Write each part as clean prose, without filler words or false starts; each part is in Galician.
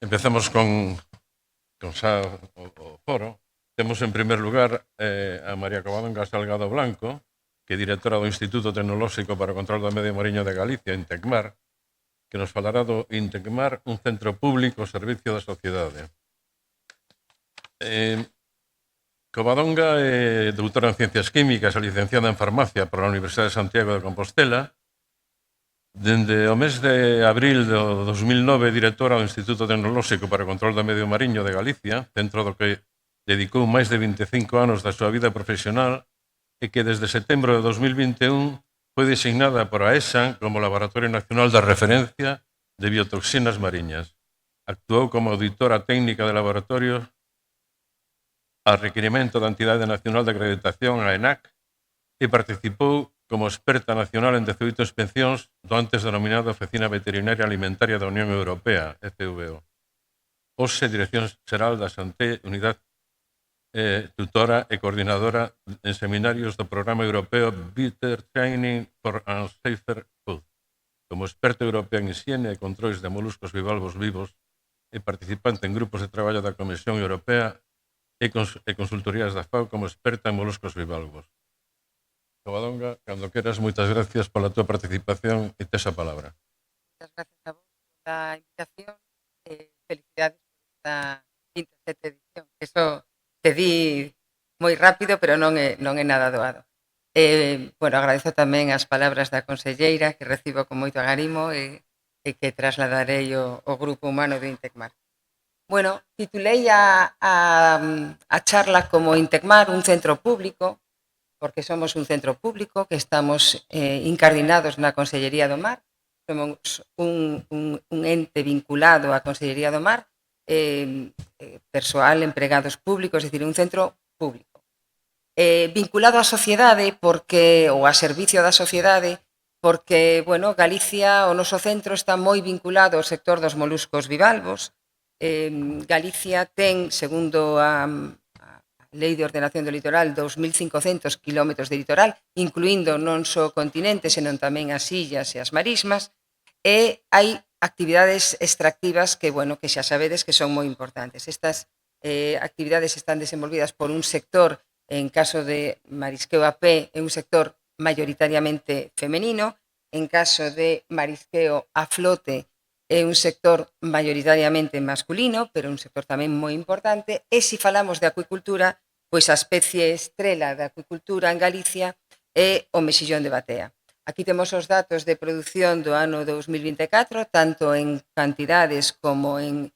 Empezamos con xa o foro. Temos en primer lugar a María Covadonga Salgado Blanco, que é directora do Instituto Tecnolóxico para o Control do Medio Mariño de Galicia, Intecmar, que nos falará do Intecmar, un centro público ao servicio da sociedade. Covadonga é doutora en Ciencias Químicas e licenciada en Farmacia pola Universidade de Santiago de Compostela. Dende o mes de abril do 2009, directora do Instituto Tecnolóxico para o Control do Medio Mariño de Galicia, centro do que dedicou máis de 25 anos da súa vida profesional e que desde setembro de 2021 foi designada por a ESA como Laboratorio Nacional de Referencia de Biotoxinas Mariñas. Actuou como auditora técnica de laboratorio a requerimento da Entidade Nacional de Acreditación, a ENAC, e participou como experta nacional en 18 inspeccións do antes denominado Oficina Veterinaria Alimentaria da Unión Europea, FVO. OSE, Dirección Xeral da Santé, Unidade tutora e coordinadora en seminarios do Programa Europeo Better Training for a Safer Food. Como experta europea en higiene e controis de moluscos bivalvos vivos e participante en grupos de traballo da Comisión Europea e consultorías da FAO como experta en moluscos bivalvos. Covadonga, cando queras, moitas gracias pola túa participación e tes a palabra. Muchas gracias a vos pola invitación e felicidades por esta 27ª edición. Eso te di moi rápido, pero non é nada doado. Bueno, agradezo tamén as palabras da conselleira, que recibo con moito agarimo e que trasladarei o grupo humano de Intecmar. Bueno, titulei a charla como Intecmar, un centro público, porque somos un centro público que estamos incardinados na Consellería do Mar, somos un ente vinculado á Consellería do Mar, persoal, empregados públicos, é dicir, un centro público. Vinculado á sociedade porque ou a servicio da sociedade porque, bueno, Galicia, o noso centro está moi vinculado ao sector dos moluscos bivalvos. Galicia ten, segundo a Lei de Ordenación do Litoral, 2.500 kilómetros de litoral, incluindo non só o continente, senón tamén as illas e as marismas, e hai actividades extractivas que, bueno, que xa sabedes que son moi importantes. Estas actividades están desenvolvidas por un sector, en caso de marisqueo a pé, é un sector mayoritariamente femenino, en caso de marisqueo a flote, é un sector mayoritariamente masculino, pero un sector tamén moi importante, e se falamos de acuicultura, pois a especie estrela da acuicultura en Galicia é o mexillón de batea. Aquí temos os datos de produción do ano 2024, tanto en cantidades como en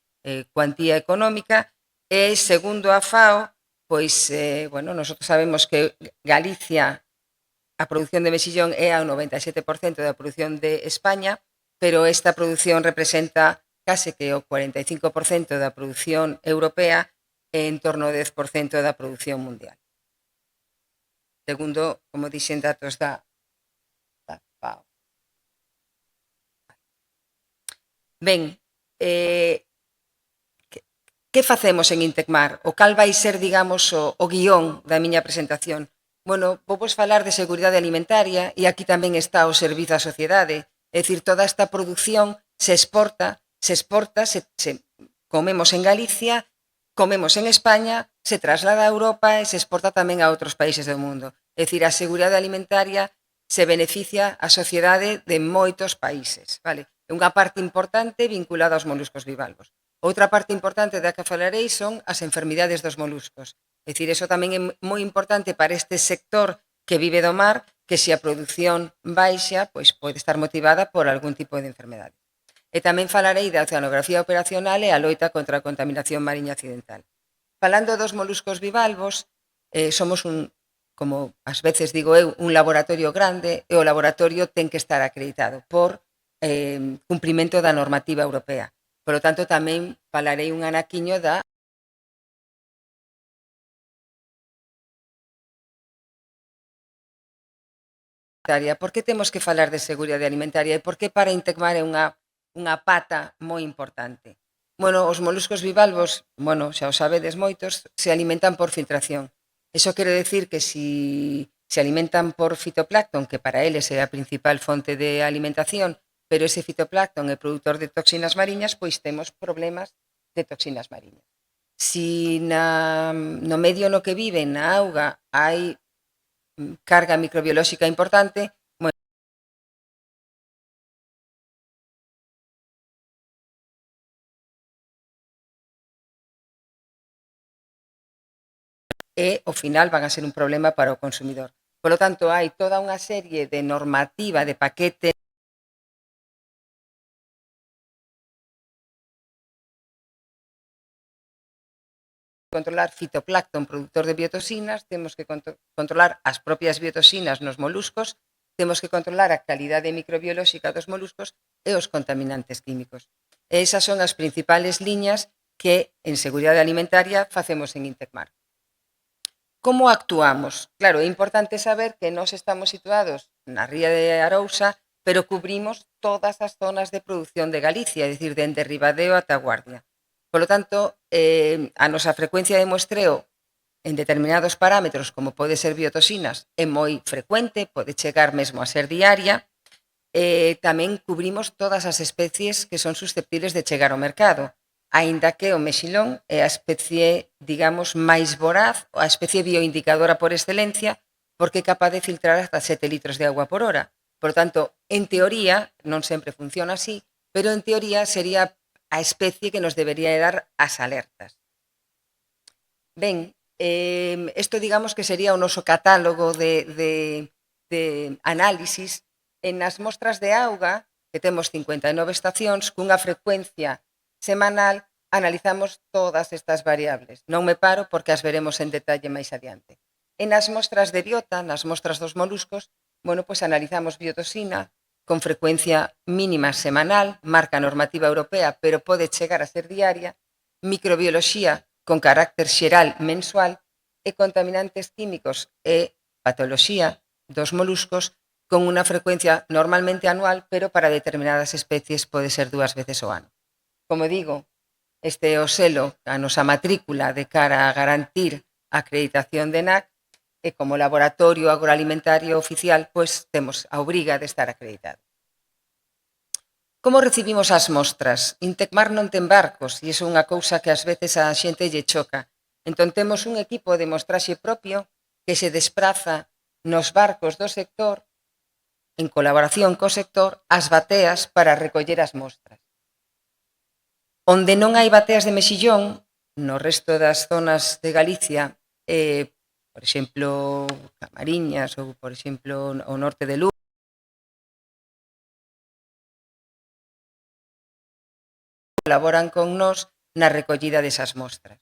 cuantía económica, e segundo a FAO, pois, bueno, nosotros sabemos que Galicia, a produción de mexillón é ao 97% da produción de España, pero esta produción representa case que o 45% da produción europea e en torno ao 10% da produción mundial. Segundo, como dixen, datos da FAO. Ben, que facemos en Intecmar? O cal vai ser, digamos, o guión da miña presentación? Bueno, vou vos falar de seguridade alimentaria e aquí tamén está o servizo á sociedade. É dicir, toda esta produción se exporta, comemos en Galicia, comemos en España, se traslada a Europa e se exporta tamén a outros países do mundo. É dicir, a seguridade alimentaria se beneficia a sociedade de moitos países. Vale? É unha parte importante vinculada aos moluscos bivalvos. Outra parte importante da que falarei son as enfermidades dos moluscos. É dicir, eso tamén é moi importante para este sector que vive do mar, que se a produción baixa, pois pode estar motivada por algún tipo de enfermedade. E tamén falarei da oceanografía operacional e a loita contra a contaminación mariña accidental. Falando dos moluscos bivalvos, somos como ás veces digo eu, un laboratorio grande e o laboratorio ten que estar acreditado por cumprimento da normativa europea. Por lo tanto, tamén falarei un anaquiño da por que temos que falar de seguridade alimentaria e por que para Intecmar é unha pata moi importante. Bueno, os moluscos bivalvos, bueno, xa o sabedes moitos, se alimentan por filtración. Eso quere decir que se alimentan por fitoplancton, que para eles é a principal fonte de alimentación, pero ese fitoplancton é produtor de toxinas mariñas, pois temos problemas de toxinas mariñas. Si no medio no que viven, na auga, hai carga microbiolóxica importante, e ao final van a ser un problema para o consumidor. Por lo tanto, hai toda unha serie de normativa, de paquete controlar fitoplancton produtor de biotoxinas, temos que controlar as propias biotoxinas nos moluscos, temos que controlar a calidade microbiolóxica dos moluscos e os contaminantes químicos. E esas son as principales liñas que en seguridade alimentaria facemos en Intecmar. Como actuamos? Claro, é importante saber que nós estamos situados na ría de Arousa, pero cubrimos todas as zonas de produción de Galicia, é dicir, dende Ribadeo ata Guardia. Por lo tanto, a nosa frecuencia de muestreo en determinados parámetros, como pode ser biotoxinas, é moi frecuente, pode chegar mesmo a ser diaria. Tamén cubrimos todas as especies que son susceptibles de chegar ao mercado, aínda que o mexilón é a especie, digamos, máis voraz, a especie bioindicadora por excelencia, porque é capaz de filtrar hasta 7 litros de agua por hora. Por tanto, en teoría, non sempre funciona así, pero en teoría sería a especie que nos debería dar as alertas. Ben, isto digamos que sería o noso catálogo de análisis. En as mostras de auga, que temos 59 estacións, cunha frecuencia semanal, analizamos todas estas variables. Non me paro porque as veremos en detalle máis adiante. En as mostras de biota, nas mostras dos moluscos, bueno, pues analizamos biotoxina con frecuencia mínima semanal, marca normativa europea, pero pode chegar a ser diaria, microbioloxía con carácter xeral mensual e contaminantes químicos e patoloxía dos moluscos con unha frecuencia normalmente anual, pero para determinadas especies pode ser 2 veces ao ano. Como digo, este é o selo, a nosa matrícula de cara a garantir a acreditación de NAC e como laboratorio agroalimentario oficial, pois temos a obriga de estar acreditado. Como recibimos as mostras? Intecmar non ten barcos e iso é unha cousa que ás veces a xente lle choca. Entón temos un equipo de mostraxe propio que se despraza nos barcos do sector en colaboración co sector ás bateas para recoller as mostras. Onde non hai bateas de mexillón, no resto das zonas de Galicia, por exemplo, Camariñas ou, por exemplo, o norte de Lugo, colaboran con nós na recollida desas mostras.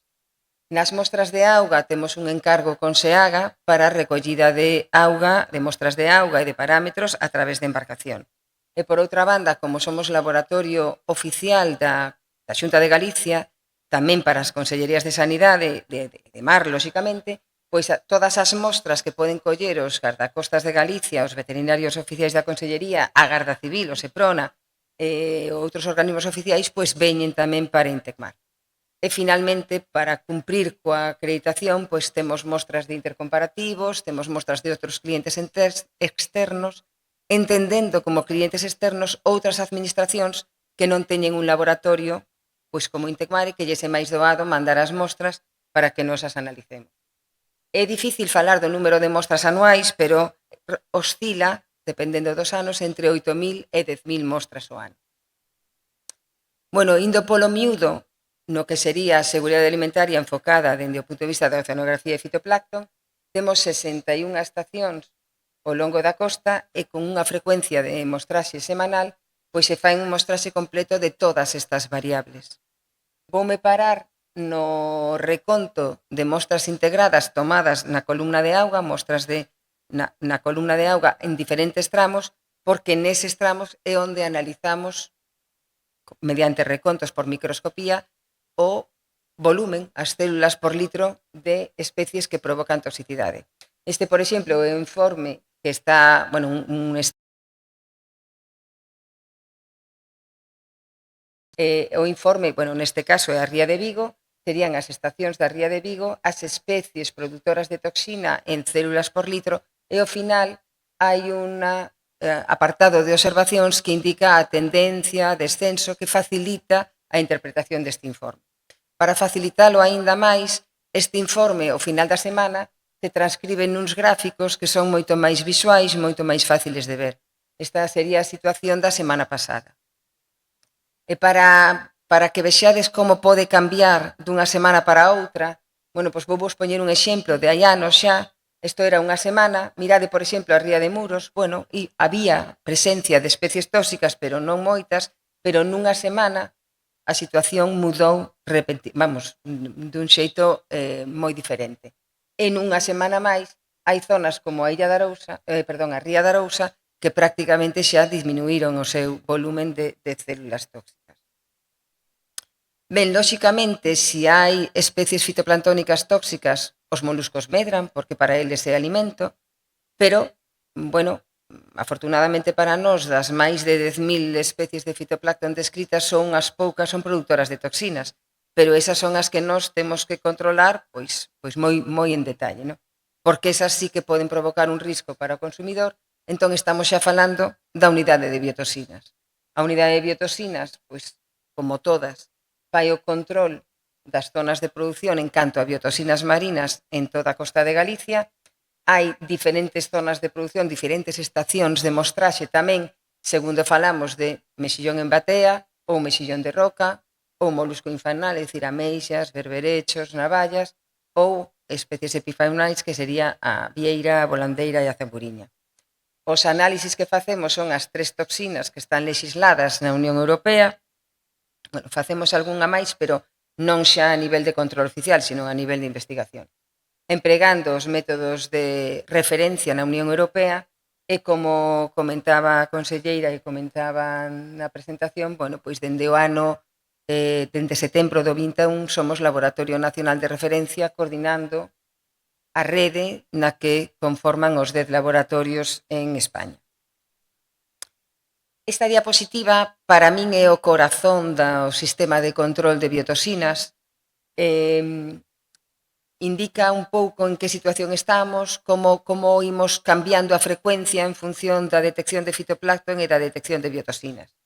Nas mostras de auga temos un encargo con SEAGA para a recollida de auga, de mostras de auga e de parámetros a través de embarcación. E por outra banda, como somos laboratorio oficial da Xunta de Galicia, tamén para as Consellerías de Sanidade de mar, lóxicamente, pois todas as mostras que poden coller os gardacostas de Galicia, os veterinarios oficiais da Consellería, a Garda Civil, o SEPRONA, outros organismos oficiais, pois veñen tamén para Intecmar. E, finalmente, para cumprir coa acreditación, pois temos mostras de intercomparativos, temos mostras de outros clientes externos, entendendo como clientes externos outras administracións que non teñen un laboratorio, pois como Intecmar, e que lles é máis doado mandar as mostras para que nos as analicemos. É difícil falar do número de mostras anuais, pero oscila, dependendo dos anos, entre 8.000 e 10.000 mostras ao ano. Bueno, indo polo miúdo, no que sería a seguridade alimentaria enfocada dende o punto de vista da oceanografía e fitoplancton, temos 61 estacións ao longo da costa e con unha frecuencia de mostraxe semanal, pois se fai un mostraxe completo de todas estas variables. Voume parar no reconto de mostras integradas tomadas na columna de auga, mostras na columna de auga en diferentes tramos, porque neses tramos é onde analizamos mediante recontos por microscopía o volumen, as células por litro de especies que provocan toxicidade. Este, por exemplo, é un informe que está, bueno, o informe, bueno, neste caso é a Ría de Vigo, serían as estacións da Ría de Vigo, as especies produtoras de toxina en células por litro, e ao final hai un apartado de observacións que indica a tendencia, descenso, que facilita a interpretación deste informe. para facilitalo aínda máis, este informe, ao final da semana, se transcribe nuns gráficos que son moito máis visuais, moito máis fáciles de ver. Esta sería a situación da semana pasada. E para que vexades como pode cambiar dunha semana para outra, bueno, pois vou vos poñer un exemplo de hai anos xa. Isto era unha semana, mirade, por exemplo, a Ría de Muros, bueno, e había presencia de especies tóxicas, pero non moitas, pero nunha semana a situación mudou dun xeito moi diferente. E nunha semana máis hai zonas como a a Ría de Arousa, que prácticamente xa disminuíron o seu volumen de células tóxicas. Ben, lóxicamente, se hai especies fitoplanctónicas tóxicas, os moluscos medran, porque para eles é alimento, pero, bueno, afortunadamente para nós, das máis de 10.000 especies de fitoplancton descritas, son as poucas son produtoras de toxinas, pero esas son as que nós temos que controlar pois moi en detalle, non? Porque esas sí que poden provocar un risco para o consumidor, entón estamos xa falando da unidade de biotoxinas. A unidade de biotoxinas, pois, como todas, fai o control das zonas de produción en canto a biotoxinas marinas en toda a costa de Galicia. Hai diferentes zonas de produción, diferentes estacións de mostraxe tamén, segundo falamos de mexillón en batea, ou mexillón de roca, ou molusco infernal, é dicir, ameixas, berberechos, navallas, ou especies epifaunais, que sería a vieira, a volandeira e a zamburiña. Os análisis que facemos son as 3 toxinas que están legisladas na Unión Europea. Bueno, facemos algunha máis, pero non xa a nivel de control oficial, sino a nivel de investigación. Empregando os métodos de referencia na Unión Europea e, como comentaba a conselleira e comentaba na presentación, bueno, pois dende o ano, dende setembro do 21, somos Laboratorio Nacional de Referencia coordinando a rede na que conforman os 10 laboratorios en España. Esta diapositiva para min é o corazón do sistema de control de biotoxinas. Indica un pouco en que situación estamos, como imos cambiando a frecuencia en función da detección de fitoplancton e da detección de biotoxinas.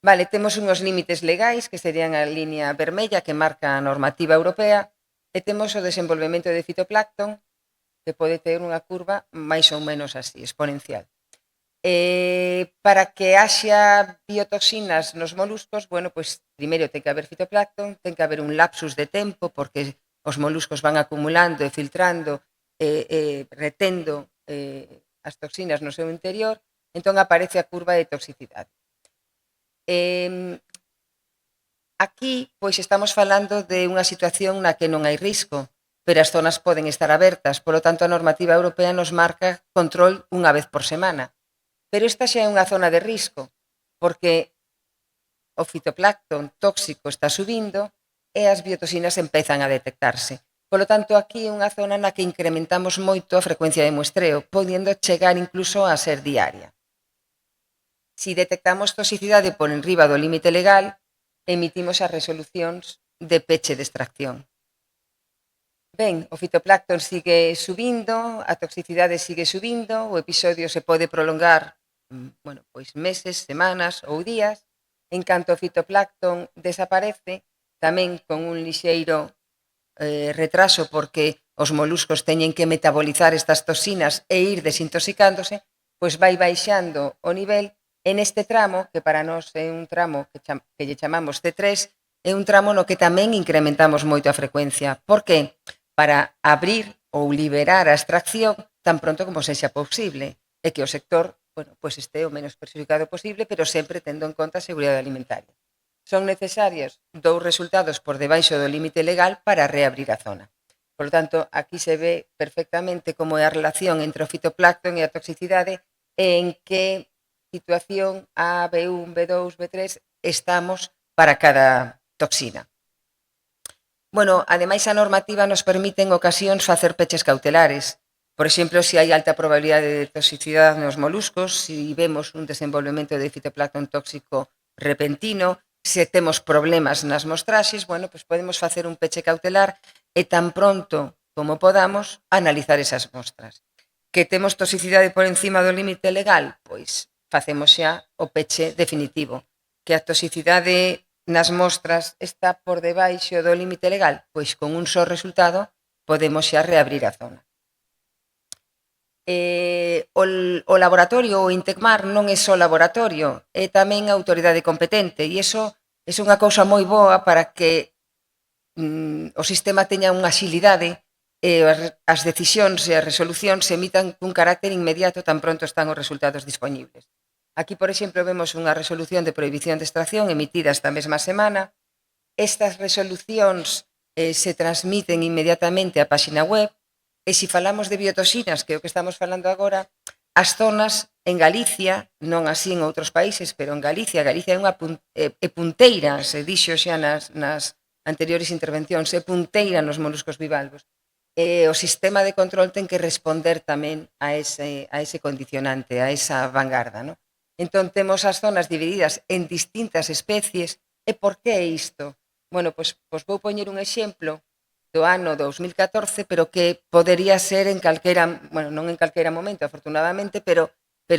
Vale, temos unhos límites legais, que serían a línea vermella que marca a normativa europea, e temos o desenvolvemento de fitoplancton, que pode ter unha curva máis ou menos así, exponencial. Para que haxa biotoxinas nos moluscos, bueno, pois primeiro ten que haber fitoplancton, ten que haber un lapsus de tempo, porque os moluscos van acumulando e filtrando retendo as toxinas no seu interior, entón aparece a curva de toxicidade. Aquí, pois, estamos falando de unha situación na que non hai risco, pero as zonas poden estar abertas, polo tanto a normativa europea nos marca control unha vez por semana. Pero esta xa é unha zona de risco, porque o fitoplancton tóxico está subindo e as biotoxinas empezan a detectarse. Polo tanto, aquí é unha zona na que incrementamos moito a frecuencia de muestreo, podendo chegar incluso a ser diaria. Si detectamos toxicidade por enriba do límite legal, emitimos as resolucións de peche de extracción. Ben, o fitoplancton sigue subindo, a toxicidade sigue subindo, o episodio se pode prolongar bueno, pois meses, semanas ou días. En canto o fitoplancton desaparece, tamén con un lixeiro retraso, porque os moluscos teñen que metabolizar estas toxinas e ir desintoxicándose, pois vai baixando o nivel. En este tramo, que para nós é un tramo que lle chamamos C3, é un tramo no que tamén incrementamos moito a frecuencia. Por que? Para abrir ou liberar a extracción tan pronto como sexa posible, e que o sector, bueno, pois este o menos perxudicado posible, pero sempre tendo en conta a seguridade alimentaria. Son necesarios 2 resultados por debaixo do límite legal para reabrir a zona. Por lo tanto, aquí se ve perfectamente como é a relación entre o fitoplancton e a toxicidade e en que situación A, B1, B2, B3 estamos para cada toxina. Bueno, ademais a normativa nos permite en ocasións facer peches cautelares. Por exemplo, se hai alta probabilidade de toxicidade nos moluscos, se vemos un desenvolvemento de fitoplancton tóxico repentino, se temos problemas nas mostraxes, bueno, pois podemos facer un peche cautelar e tan pronto como podamos analizar esas mostras. Que temos toxicidade por encima do límite legal, pois facemos xa o peche definitivo. Que a toxicidade nas mostras está por debaixo do límite legal, pois con un só resultado podemos xa reabrir a zona. O laboratorio, o Intecmar, non é só laboratorio, é tamén a autoridade competente, e iso é unha cousa moi boa para que o sistema teña unha axilidade e as decisións e as resolucións se emitan cun carácter inmediato tan pronto están os resultados disponibles. Aquí, por exemplo, vemos unha resolución de prohibición de extracción emitida esta mesma semana. Estas resolucións se transmiten inmediatamente á páxina web. E se falamos de biotoxinas, que é o que estamos falando agora, as zonas en Galicia, non así en outros países, pero en Galicia é unha punteira, se dixo xa nas anteriores intervencións, é punteira nos moluscos bivalvos. E o sistema de control ten que responder tamén a ese condicionante, a esa vanguarda, non? Entón, temos as zonas divididas en distintas especies. E por que isto? Bueno, pois vou poñer un exemplo do ano 2014, pero que podería ser en calquera, bueno, non en calquera momento, afortunadamente, pero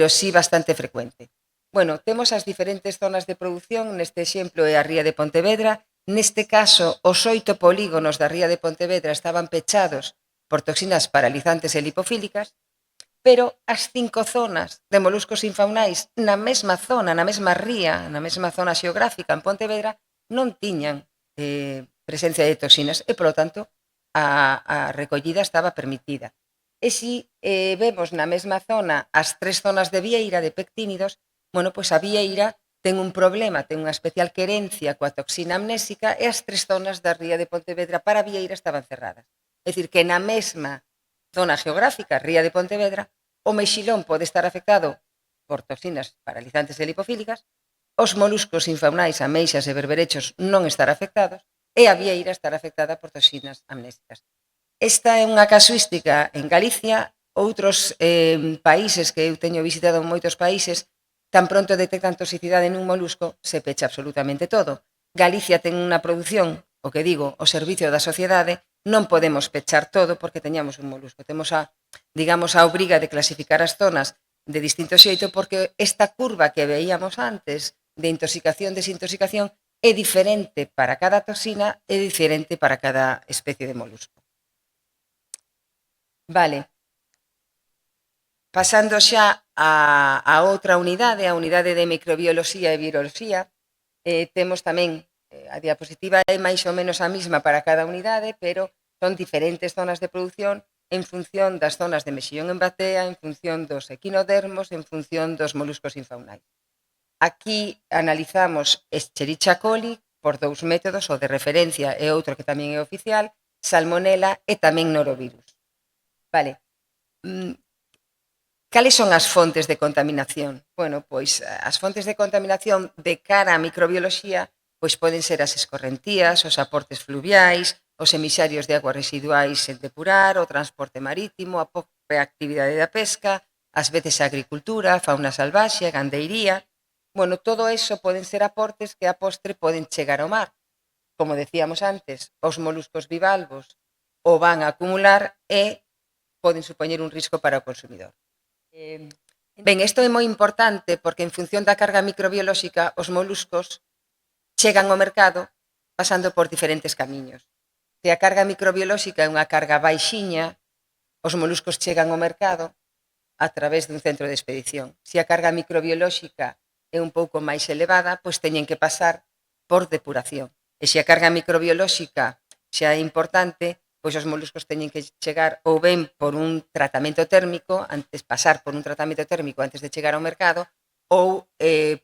sí bastante frecuente. Bueno, temos as diferentes zonas de produción, neste exemplo é a ría de Pontevedra. Neste caso, os 8 polígonos da ría de Pontevedra estaban pechados por toxinas paralizantes e lipofílicas, pero as 5 zonas de moluscos infaunais na mesma zona, na mesma ría, na mesma zona xeográfica en Pontevedra, non tiñan presencia de toxinas e, polo tanto, a recollida estaba permitida. E se vemos na mesma zona as 3 zonas de vieira de pectínidos, bueno, pois a vieira ten un problema, ten unha especial querencia coa toxina amnésica e as 3 zonas da ría de Pontevedra para a vieira estaban cerradas. É dicir, que na mesma zona geográfica, ría de Pontevedra, o mexilón pode estar afectado por toxinas paralizantes e lipofílicas, os moluscos infaunais, ameixas e berberechos non estar afectados e a vieira estar afectada por toxinas amnésicas. Esta é unha casuística en Galicia. Outros países que eu teño visitado en moitos países, tan pronto detectan toxicidade nun molusco, se pecha absolutamente todo. Galicia ten unha produción, o que digo, o servicio da sociedade, non podemos pechar todo porque teñamos un molusco. Temos a obriga de clasificar as zonas de distinto xeito porque esta curva que veíamos antes de intoxicación-desintoxicación é diferente para cada toxina e diferente para cada especie de molusco. Vale. Pasando xa a outra unidade, a unidade de microbioloxía e viroloxía, temos tamén a diapositiva é máis ou menos a mesma para cada unidade, pero son diferentes zonas de produción en función das zonas de mexillón en batea, en función dos equinodermos, en función dos moluscos infaunais. Aquí analizamos Escherichia coli por 2 métodos, o de referencia e outro que tamén é oficial, Salmonella e tamén norovirus. Vale. Cales son as fontes de contaminación? Bueno, pois as fontes de contaminación de cara á microbioloxía pois poden ser as escorrentías, os aportes fluviais, os emisarios de aguas residuais sen depurar, o transporte marítimo, a propia actividade da pesca, ás veces a agricultura, a fauna salvaxe, a gandeiría. Bueno, todo eso poden ser aportes que a postre poden chegar ao mar. Como decíamos antes, os moluscos bivalvos o van a acumular e poden supoñer un risco para o consumidor. Ben, isto é moi importante porque en función da carga microbiolóxica os moluscos chegan ao mercado pasando por diferentes camiños. Se a carga microbiolóxica é unha carga baixiña, os moluscos chegan ao mercado a través dun centro de expedición. Se a carga microbiolóxica é un pouco máis elevada, pois teñen que pasar por depuración. E se a carga microbiolóxica xa é importante, pois os moluscos teñen que chegar ou ben por un tratamento térmico, pasar por un tratamento térmico antes de chegar ao mercado, ou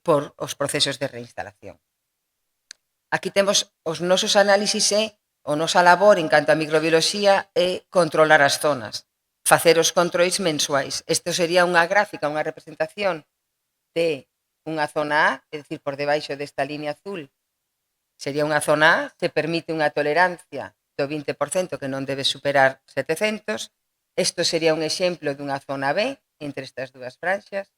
por os procesos de reinstalación. Aquí temos os nosos análisis e o nosa labor en canto a microbioloxía é controlar as zonas, facer os controis mensuais. Isto sería unha gráfica, unha representación de unha zona A, é dicir, por debaixo desta línea azul, sería unha zona A, se permite unha tolerancia do 20% que non debe superar 700. Isto sería un exemplo dunha zona B, entre estas dúas franxas.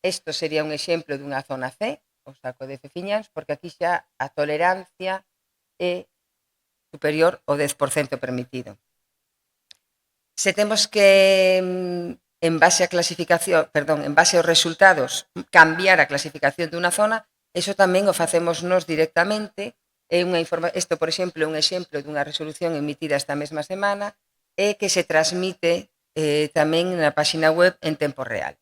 Isto sería un exemplo dunha zona C, o saco de Feciñáns, porque aquí xa a tolerancia é superior ao 10% permitido. Se temos que en base aos resultados, cambiar a clasificación dunha zona, Iso tamén o facemos nós directamente. Isto, por exemplo, é un exemplo dunha resolución emitida esta mesma semana e que se transmite tamén na páxina web en tempo real.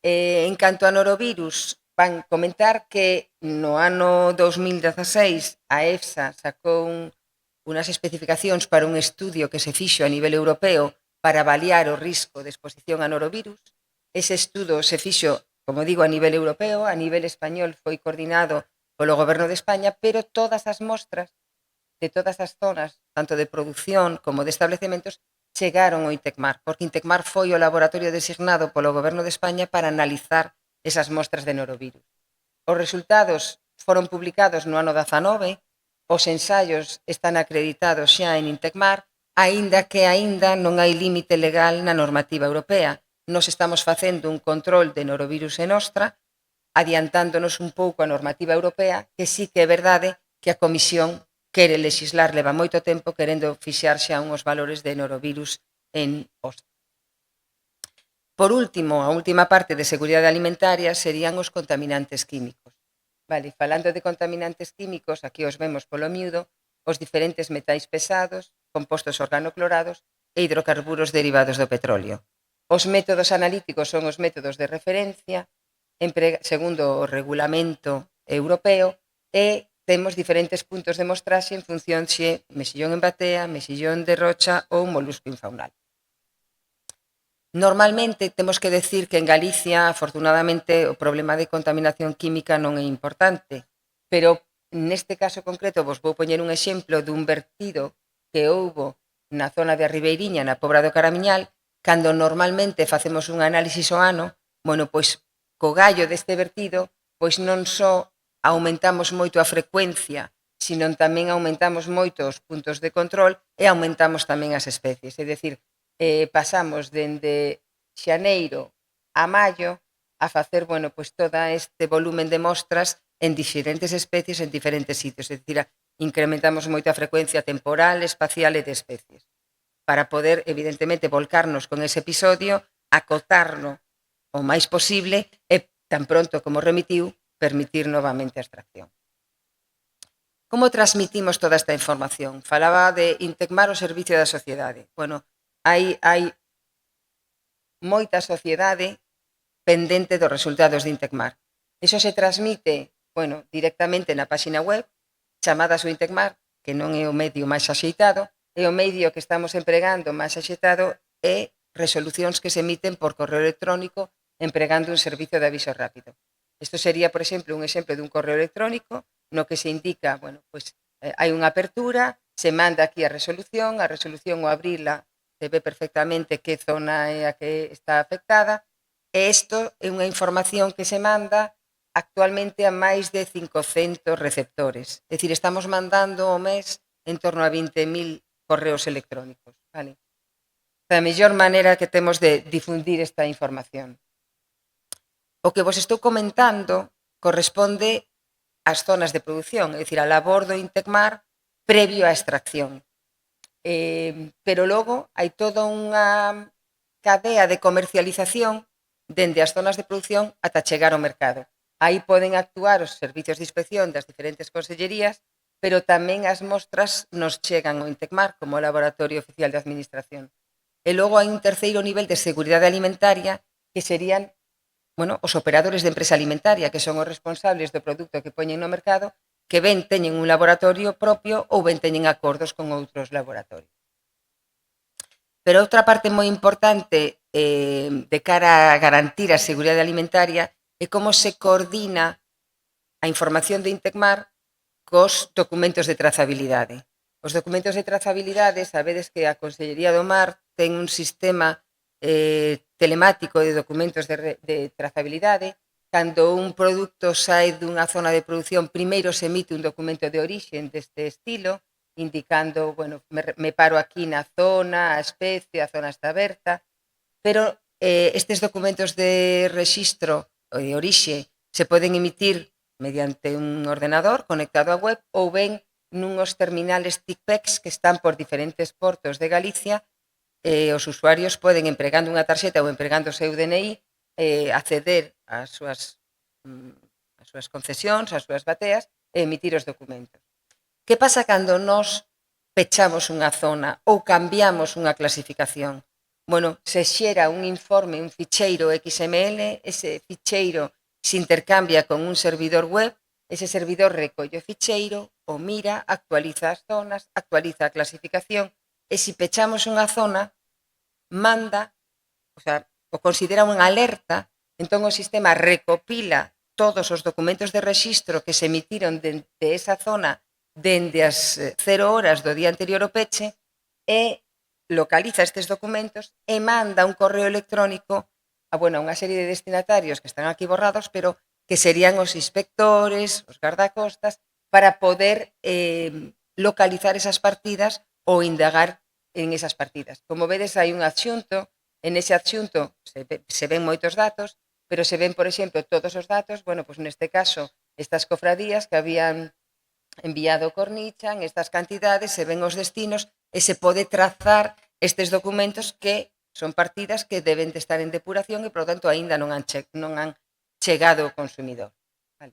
En canto a norovirus, van comentar que no ano 2016 a EFSA sacou unhas especificacións para un estudio que se fixo a nivel europeo para avaliar o risco de exposición a norovirus. Ese estudo se fixo, como digo, a nivel europeo, a nivel español foi coordinado polo Goberno de España, pero todas as mostras de todas as zonas, tanto de produción como de establecementos, chegaron ao INTECMAR, porque INTECMAR foi o laboratorio designado polo Goberno de España para analizar esas mostras de norovirus. Os resultados foron publicados no ano 19, os ensaios están acreditados xa en INTECMAR, aínda que aínda non hai límite legal na normativa europea. Nos estamos facendo un control de norovirus en Ostra, adiantándonos un pouco a normativa europea, que sí que é verdade que a Comisión quere lexislar, leva moito tempo querendo fixar xa unhos valores de norovirus en Ostra. Por último, a última parte de seguridade alimentaria serían os contaminantes químicos. Vale, falando de contaminantes químicos, aquí os vemos polo miúdo, os diferentes metais pesados, compostos organoclorados e hidrocarburos derivados do petróleo. Os métodos analíticos son os métodos de referencia segundo o regulamento europeo e temos diferentes puntos de mostraxe en función se mexillón en batea, mexillón de rocha ou molusco infaunal. Normalmente temos que decir que en Galicia, afortunadamente, o problema de contaminación química non é importante, pero neste caso concreto vos vou poñer un exemplo dun vertido que houbo na zona de Ribeiriña, na Pobra do Caramiñal, cando normalmente facemos un análisis ao ano, bueno, pois co gallo deste vertido, pois non só aumentamos moito a frecuencia, sino tamén aumentamos moito os puntos de control e aumentamos tamén as especies. É dicir, pasamos dende xaneiro a maio a facer, bueno, pois todo este volumen de mostras en diferentes especies en diferentes sitios. É dicir, incrementamos moito a frecuencia temporal, espacial e de especies para poder, evidentemente, volcarnos con ese episodio, acotarlo o máis posible e, tan pronto como remitiu, permitir novamente a extracción. Como transmitimos toda esta información? Falaba de INTECMAR o servicio da sociedade. Bueno, hai moita sociedade pendente dos resultados de INTECMAR. Iso se transmite, bueno, directamente na páxina web, chamada o INTECMAR, que non é o medio máis axeitado, e o medio que estamos empregando máis axeitado é resolucións que se emiten por correo electrónico empregando un servizo de aviso rápido. Isto sería, por exemplo, un exemplo dun correo electrónico no que se indica, bueno, pois hai unha apertura, se manda aquí a resolución ao abrila se ve perfectamente que zona é a que está afectada, e isto é unha información que se manda actualmente a máis de 500 receptores. É dicir, estamos mandando ao mes en torno a 20.000 correos electrónicos. Vale? A mellor maneira que temos de difundir esta información. O que vos estou comentando corresponde ás zonas de produción, é dicir, a labor do INTECMAR previo á extracción. Pero logo hai toda unha cadea de comercialización dende as zonas de produción ata chegar ao mercado. Aí poden actuar os servicios de inspección das diferentes consellerías, pero tamén as mostras nos chegan ao INTECMAR como Laboratorio Oficial de Administración. E logo hai un terceiro nivel de seguridade alimentaria que serían, bueno, os operadores de empresa alimentaria, que son os responsables do produto que poñen no mercado, que ben teñen un laboratorio propio ou ben teñen acordos con outros laboratorios. Pero outra parte moi importante de cara a garantir a seguridade alimentaria é como se coordina a información de INTECMAR cos documentos de trazabilidade. Os documentos de trazabilidade, sabedes que a Consellería do Mar ten un sistema telemático de documentos de trazabilidade. Cando un produto sae dunha zona de produción, primeiro se emite un documento de orixen deste estilo, indicando, bueno, me paro aquí na zona, a especie, a zona está aberta, pero estes documentos de rexistro ou de orixe se poden emitir mediante un ordenador conectado á web ou ben nunhos terminales TICPEX que están por diferentes portos de Galicia. Os usuarios poden, empregando unha tarxeta ou empregando o seu DNI, acceder ás as súas concesións, as súas bateas, e emitir os documentos. Que pasa cando nós pechamos unha zona ou cambiamos unha clasificación? Bueno, se xera un informe, un ficheiro XML, ese ficheiro se intercambia con un servidor web, ese servidor recolle o ficheiro, o mira, actualiza as zonas, actualiza a clasificación, e se pechamos unha zona, manda, o sea, o considera unha alerta, entón o sistema recopila todos os documentos de rexistro que se emitiron de esa zona dende as 0 horas do día anterior ao peche e localiza estes documentos e manda un correo electrónico a unha serie de destinatarios que están aquí borrados, pero que serían os inspectores, os gardacostas, para poder localizar esas partidas ou indagar en esas partidas. Como vedes, hai un adxunto, en ese adxunto se ven moitos datos, pero se ven, por exemplo, todos os datos, pois neste caso, estas cofradías que habían enviado Cornichan, estas cantidades, se ven os destinos e se pode trazar estes documentos que son partidas que deben de estar en depuración e, por lo tanto, aínda non han chegado ao consumidor. Vale.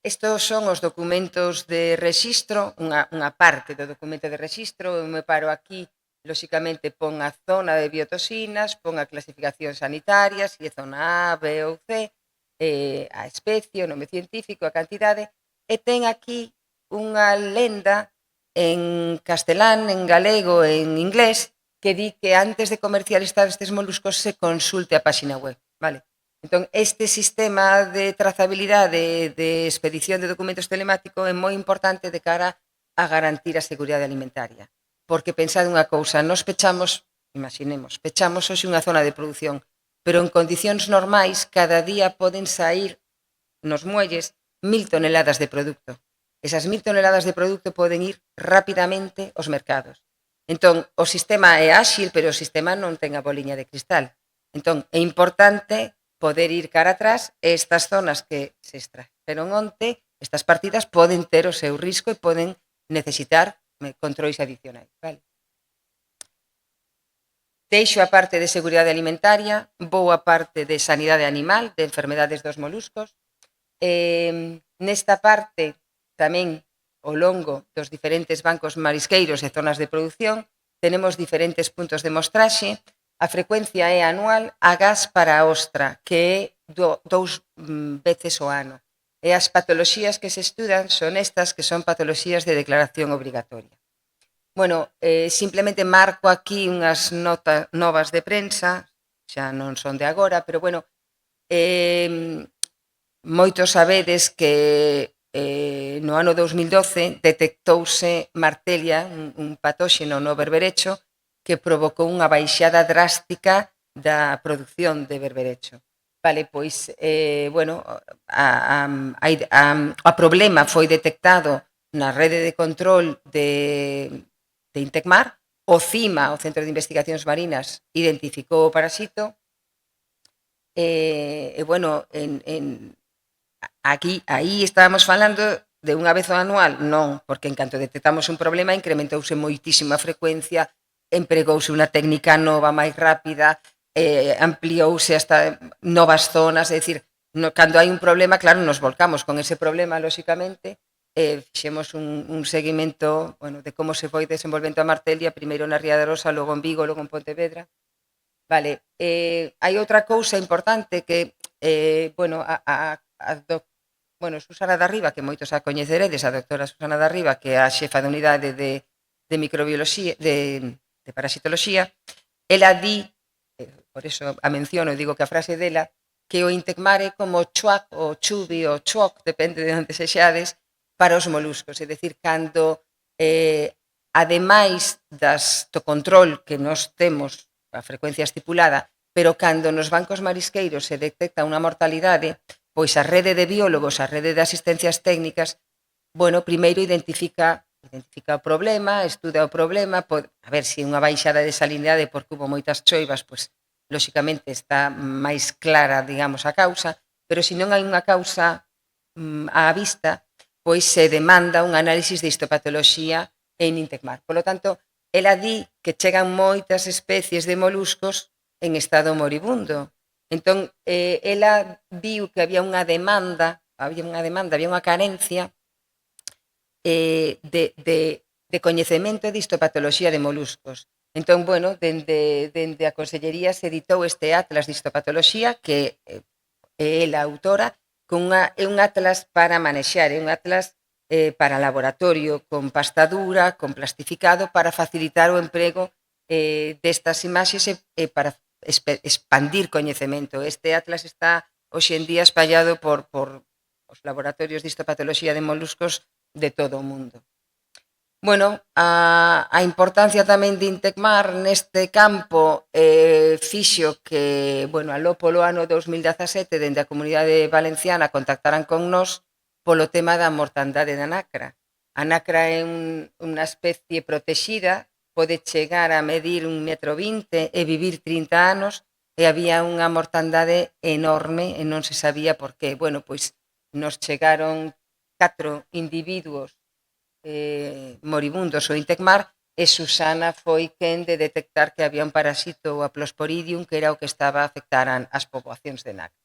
Estos son os documentos de rexistro, unha parte do documento de rexistro. Eu me paro aquí, lóxicamente, pon a zona de biotoxinas, pon a clasificación sanitaria, se é zona A, B ou C, a especie, o nome científico, a cantidade, e ten aquí unha lenda en castelán, en galego e en inglés que di que antes de comercializar estes moluscos se consulte a páxina web. Vale? Entón, este sistema de trazabilidade de expedición de documentos telemático é moi importante de cara a garantir a seguridade alimentaria. Porque pensad unha cousa, nos pechamos, imaginemos, pechamos hoxe unha zona de produción, pero en condicións normais cada día poden sair nos muelles 1000 toneladas de produto. Esas 1000 toneladas de produto poden ir rapidamente aos mercados. Entón, o sistema é áxil, pero o sistema non ten a boliña de cristal. Entón, é importante poder ir cara atrás e estas zonas que se extrajeron onte, estas partidas poden ter o seu risco e poden necesitar controis adicionais. Vale? Deixo a parte de seguridade alimentaria, vou a parte de sanidade animal, de enfermedades dos moluscos. Nesta parte, tamén, ao longo dos diferentes bancos marisqueiros e zonas de produción, tenemos diferentes puntos de mostraxe. A frecuencia é anual, a gas para a ostra, que é 2 veces ao ano. E as patoloxías que se estudan son estas, que son patoloxías de declaración obrigatoria. Simplemente marco aquí unhas notas novas de prensa, xa non son de agora, pero moitos sabedes que no ano 2012 detectouse Martelia, un patóxeno no berberecho, que provocou unha baixada drástica da produción de berberecho. Vale, pois, a problema foi detectado na rede de control de Intecmar. O CIMA, o Centro de Investigacións Marinas, identificou o parasito. Aí estábamos falando de unha vez ao anual, non, porque en canto detectamos un problema incrementouse moitísimo a frecuencia, empregouse unha técnica nova máis rápida, ampliouse hasta novas zonas, é dicir, cando hai un problema, claro, nos volcamos con ese problema, lóxicamente, fixemos un seguimento de como se foi desenvolvendo a Martelia, primeiro na Ría de Arosa, logo en Vigo, logo en Pontevedra. Vale, hai outra cousa importante que, Susana Darriba, que moitos a coñeceredes, a doutora Susana Darriba, que é a xefa da unidade de microbioloxía, de parasitoloxía, ela di, por eso a menciono, digo que a frase dela, que o Intecmar é como o chuac, o chubi, o chuoc, depende de onde sexades, para os moluscos. É dicir, cando, ademais do control que nos temos, a frecuencia estipulada, pero cando nos bancos marisqueiros se detecta unha mortalidade, pois a rede de biólogos, a rede de asistencias técnicas, primeiro identifica o problema, estuda o problema, a ver se unha baixada de salinidade porque hubo moitas choivas, pois, lóxicamente está máis clara, digamos, a causa, pero se non hai unha causa á vista, pois se demanda un análisis de histopatoloxía en Intecmar. Por lo tanto, ela di que chegan moitas especies de moluscos en estado moribundo. Entón, ela viu que había unha demanda, había unha carencia de coñecemento de histopatoloxía de moluscos. Entón, bueno, dende a Consellería se editou este Atlas de Histopatoloxía que é ela a autora, é un atlas para manexar, é un atlas para laboratorio, con pasta dura, con plastificado, para facilitar o emprego destas imaxes e para expandir coñecemento. Este atlas está hoxe en día espallado por os laboratorios de histopatoloxía de moluscos de todo o mundo. Bueno, a importancia tamén de Intecmar neste campo fixo que, bueno, aló polo ano 2017, dende a Comunidade Valenciana contactaran con nós polo tema da mortandade da nacra. A nacra é unha especie protexida, pode chegar a medir 1,20 m e vivir 30 anos, e había unha mortandade enorme e non se sabía por qué. Bueno, pois nos chegaron 4 individuos moribundos o Intecmar, e Susana foi quen de detectar que había un parasito, o Aplosporidium, que era o que estaba a afectar as poboacións de nacra.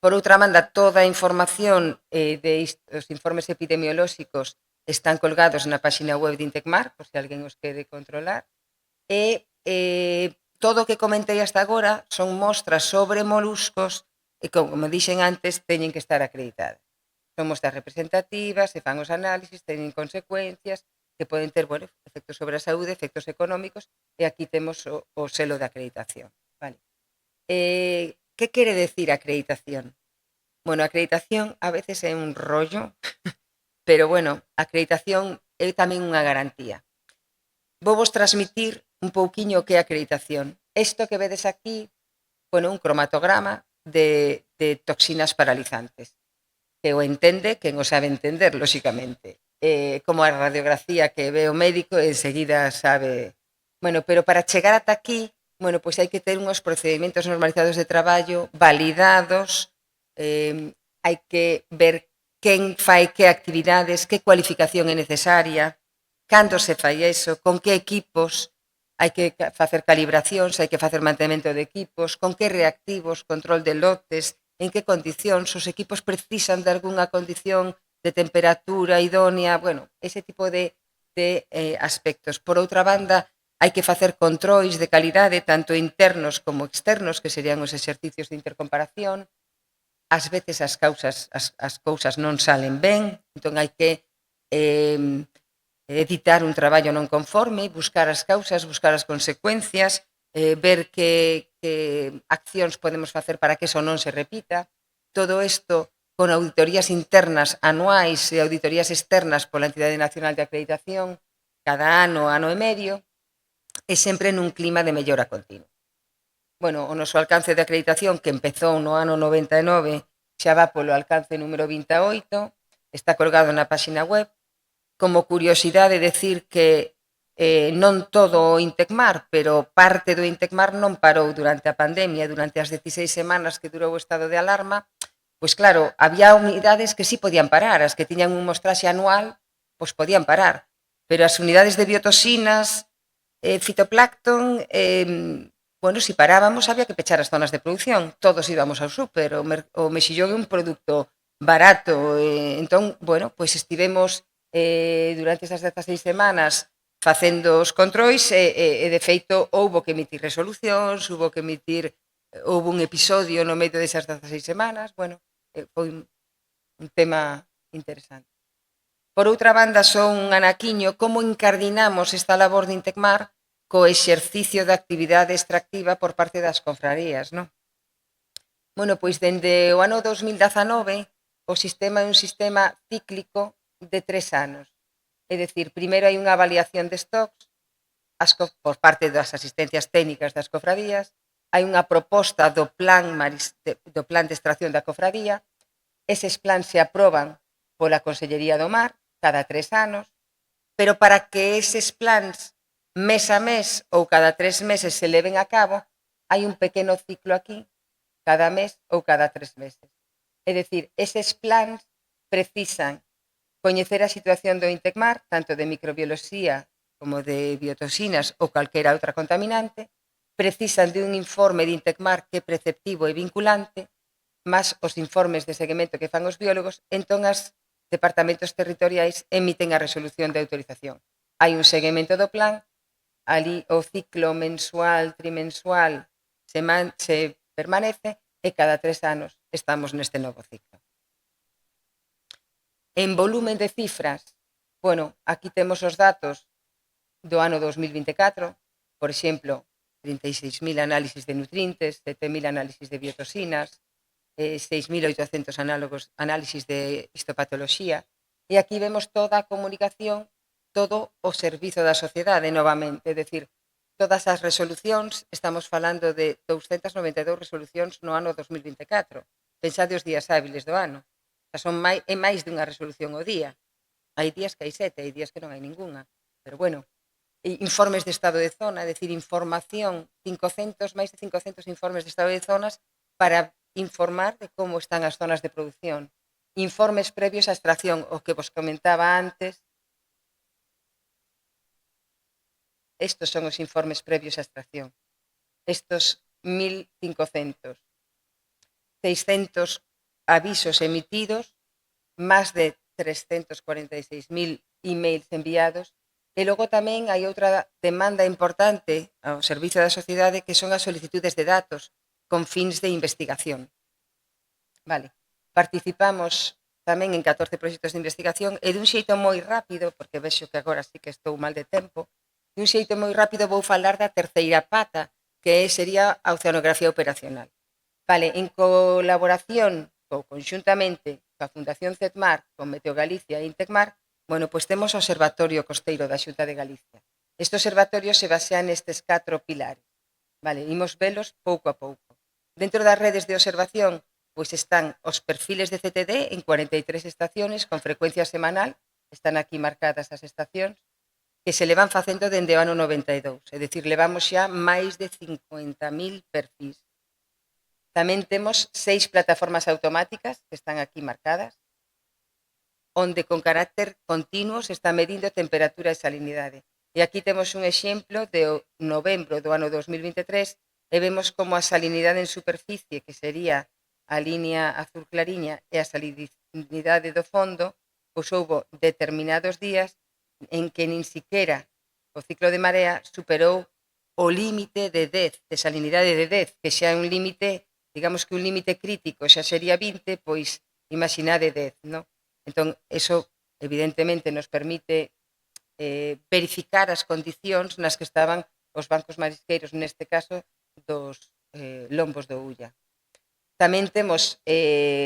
Por outra banda, toda a información os informes epidemiolóxicos están colgados na páxina web de Intecmar, por se alguén os quere controlar, e todo o que comentei hasta agora son mostras sobre moluscos e, como dixen antes, teñen que estar acreditadas. Son mostras representativas, se fan os análisis, teñen consecuencias que poden ter, bueno, efectos sobre a saúde, efectos económicos, e aquí temos o selo de acreditación. Vale. Que quere decir acreditación? Bueno, a acreditación a veces é un rollo, pero bueno, a acreditación é tamén unha garantía. Vou vos transmitir un pouquiño o que é a acreditación. Isto que vedes aquí, bueno, un cromatograma de toxinas paralizantes, que o entende quen o sabe entender, lóxicamente. Como a radiografía que ve o médico, enseguida sabe. Bueno, pero para chegar ata aquí, bueno, pois hai que ter uns procedimentos normalizados de traballo validados, hai que ver quen fai que actividades, que cualificación é necesaria, cando se fai eso, con que equipos, hai que facer calibracións, hai que facer mantemento de equipos, con que reactivos, control de lotes, en que condicións, os equipos precisan de algunha condición de temperatura idónea, bueno, ese tipo de aspectos. Por outra banda, hai que facer controis de calidade, tanto internos como externos, que serían os exercicios de intercomparación. Ás veces as cousas non salen ben, entón hai que editar un traballo non conforme, buscar as causas, buscar as consecuencias, ver que accións podemos facer para que eso non se repita. Todo isto con auditorías internas anuais e auditorías externas pola Entidade Nacional de Acreditación cada ano, ano e medio, e sempre nun clima de mellora continua. Bueno, o noso alcance de acreditación, que empezou no ano 99, xa va polo alcance número 28, está colgado na páxina web. Como curiosidade, decir que non todo o Intecmar, pero parte do Intecmar non parou durante a pandemia, durante as 16 semanas que durou o estado de alarma. Pois claro, había unidades que sí podían parar, as que tiñan un mostraxe anual, pois podían parar, pero as unidades de biotoxinas, fitoplancton, bueno, si parábamos había que pechar as zonas de produción, todos íbamos ao súper, o mexillón é un produto barato, entón, bueno, pois estivemos durante esas 16 semanas facendo os controis e de feito houbo que emitir resolucións, houbo un episodio no medio desas 16 semanas, bueno, foi un tema interesante. Por outra banda, son un anaquiño como encardinamos esta labor de Intecmar co exercicio da actividade extractiva por parte das confrarías, non? Bueno, pois dende o ano 2019 o sistema é un sistema cíclico de 3 anos. É dicir, primeiro hai unha avaliación de stocks por parte das asistencias técnicas das cofradías, hai unha proposta do plan de extracción da cofradía, eses plans se aproban pola Consellería do Mar cada 3 anos, pero para que eses plans mes a mes ou cada 3 meses se leven a cabo, hai un pequeno ciclo aquí, cada mes ou cada 3 meses. É dicir, eses plans precisan coñecer a situación do Intecmar, tanto de microbioloxía como de biotoxinas ou calquera outra contaminante, precisan de un informe de Intecmar que é preceptivo e vinculante, máis os informes de seguimento que fan os biólogos, entón os departamentos territoriais emiten a resolución de autorización. Hai un seguimento do plan, ali o ciclo mensual, trimensual, se permanece e cada 3 anos estamos neste novo ciclo. En volumen de cifras, bueno, aquí temos os datos do ano 2024, por exemplo, 36.000 análisis de nutrientes, 7.000 análisis de biotoxinas, 6.800 análisis de histopatoloxía, e aquí vemos toda a comunicación, todo o servizo da sociedade, novamente, é dicir, todas as resolucións, estamos falando de 292 resolucións no ano 2024, pensade os días hábiles do ano, son máis dunha resolución ao día, hai días que hai 7, hai días que non hai ningunha, pero bueno, informes de estado de zona, é dicir, información, máis de 500 informes de estado de zonas para informar de como están as zonas de produción. Informes previos á extracción, o que vos comentaba antes. Estos son os informes previos á extracción. Estos 1.500. 600 avisos emitidos, máis de 346.000 emails enviados, e logo tamén hai outra demanda importante ao servizo da sociedade que son as solicitudes de datos con fins de investigación. Vale. Participamos tamén en 14 proxectos de investigación e dun xeito moi rápido, porque vexo que agora sí que estou mal de tempo, dun xeito moi rápido vou falar da terceira pata, que sería a oceanografía operacional. Vale, en colaboración ou conxuntamente coa Fundación CETMAR, con Meteo Galicia e Intecmar, bueno, pois temos o Observatorio Costeiro da Xunta de Galicia. Este observatorio se basea nestes 4 pilares. Vale, imos velos pouco a pouco. Dentro das redes de observación, pois están os perfiles de CTD en 43 estaciones con frecuencia semanal, están aquí marcadas as estacións, que se levan facendo dende o ano 92, é dicir, levamos xa máis de 50.000 perfis. Tamén temos 6 plataformas automáticas que están aquí marcadas, onde con carácter continuo se está medindo temperatura e salinidade. E aquí temos un exemplo de novembro do ano 2023 e vemos como a salinidade en superficie, que sería a línea azul clariña, e a salinidade do fondo, pois houbo determinados días en que nin siquiera o ciclo de marea superou o límite de 10, de salinidade de 10, que xa é un límite, digamos que un límite crítico xa sería 20, pois imaginade 10, non? Entón, eso evidentemente nos permite verificar as condicións nas que estaban os bancos marisqueiros, neste caso, dos lombos do Ulla. Tamén temos 4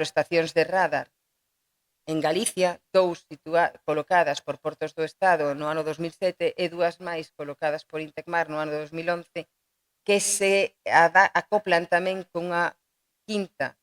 estacións de radar en Galicia, 2 colocadas por Portos do Estado no ano 2007 e 2 máis colocadas por Intecmar no ano 2011, que se acoplan tamén cunha quinta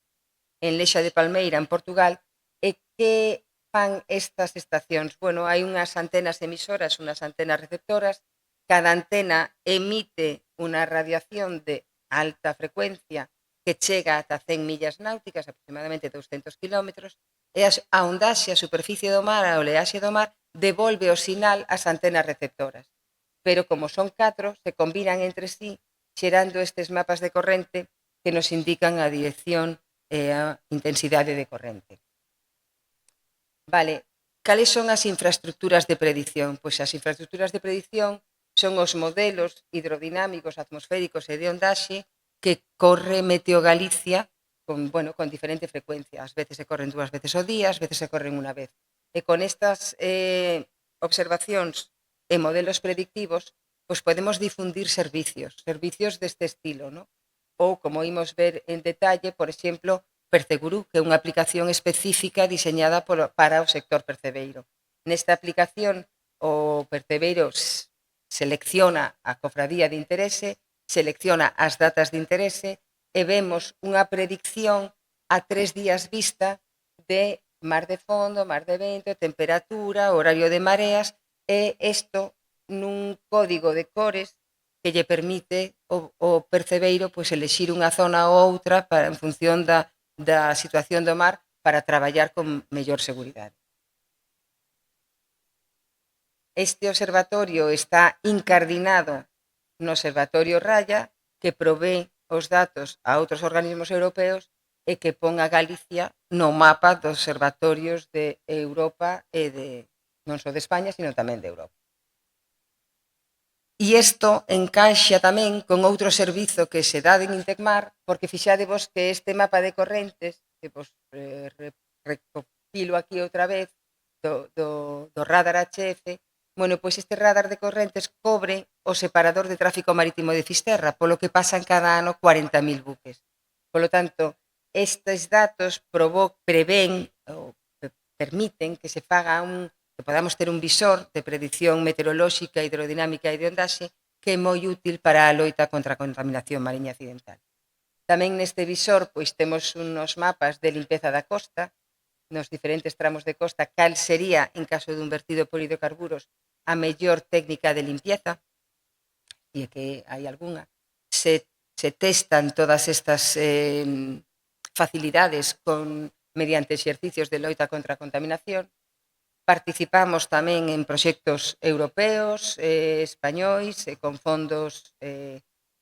en Leixa de Palmeira, en Portugal, e que fan estas estacións? Bueno, hai unhas antenas emisoras, unhas antenas receptoras, cada antena emite unha radiación de alta frecuencia que chega ata 100 millas náuticas, aproximadamente 200 kilómetros, e a ondaxe, a superficie do mar, a oleaxe do mar, devolve o sinal ás antenas receptoras. Pero como son 4, se combinan entre sí, xerando estes mapas de corrente que nos indican a dirección e a intensidade de corrente. Vale, cales son as infraestructuras de predición? Pois as infraestructuras de predición son os modelos hidrodinámicos, atmosféricos e de ondaxe que corre Meteo Galicia con diferente frecuencia. Ás veces se corren 2 veces ao día, ás veces se corren unha vez. E con estas observacións e modelos predictivos, pois podemos difundir servicios deste estilo, non? Ou, como imos ver en detalle, por exemplo, Percegurú, que é unha aplicación específica diseñada para o sector percebeiro. Nesta aplicación, o percebeiro selecciona a cofradía de interese, selecciona as datas de interese e vemos unha predicción a 3 días vista de mar de fondo, mar de vento, temperatura, horario de mareas, e isto nun código de cores que lle permite o percebeiro pois elexir unha zona ou outra en función da situación do mar para traballar con mellor seguridade. Este observatorio está incardinado no Observatorio Raya, que provee os datos a outros organismos europeos e que pon a Galicia no mapa dos observatorios de Europa e non só de España, sino tamén de Europa. E isto encaixa tamén con outro servizo que se dá en Intecmar, porque fixadevos que este mapa de correntes, que vos recopilo aquí outra vez, do radar HF, bueno, pois este radar de correntes cobre o separador de tráfico marítimo de Fisterra, polo que pasan cada ano 40.000 buques. Polo tanto, estes datos prevén ou permiten que se faga que podamos ter un visor de predicción meteorolóxica, hidrodinámica e de ondaxe que é moi útil para a loita contra a contaminación mariña accidental. Tamén neste visor pois temos unos mapas de limpeza da costa, nos diferentes tramos de costa, cal sería, en caso dun vertido por hidrocarburos, a mellor técnica de limpieza, e que hai algunha. Se testan todas estas facilidades mediante exercicios de loita contra a contaminación. Participamos tamén en proxectos europeos, españois, con fondos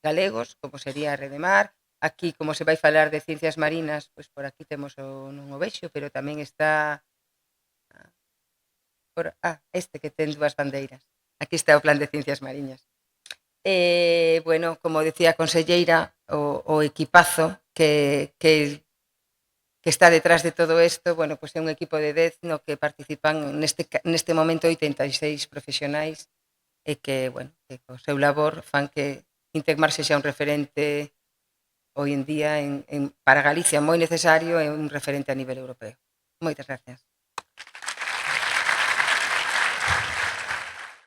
galegos, como sería a Redemar. Aquí, como se vai falar de ciencias marinas, pois por aquí temos non o vexo, pero tamén está este que ten dúas bandeiras. Aquí está o Plan de Ciencias Mariñas. Bueno, como decía a conselleira, o equipazo que está detrás de todo isto, bueno, pois é un equipo de 10 no que participan neste momento 86 profesionais e que, bueno, que co seu labor fan que Intecmar sexa un referente hoy en día para Galicia moi necesario e un referente a nivel europeo. Moitas gracias.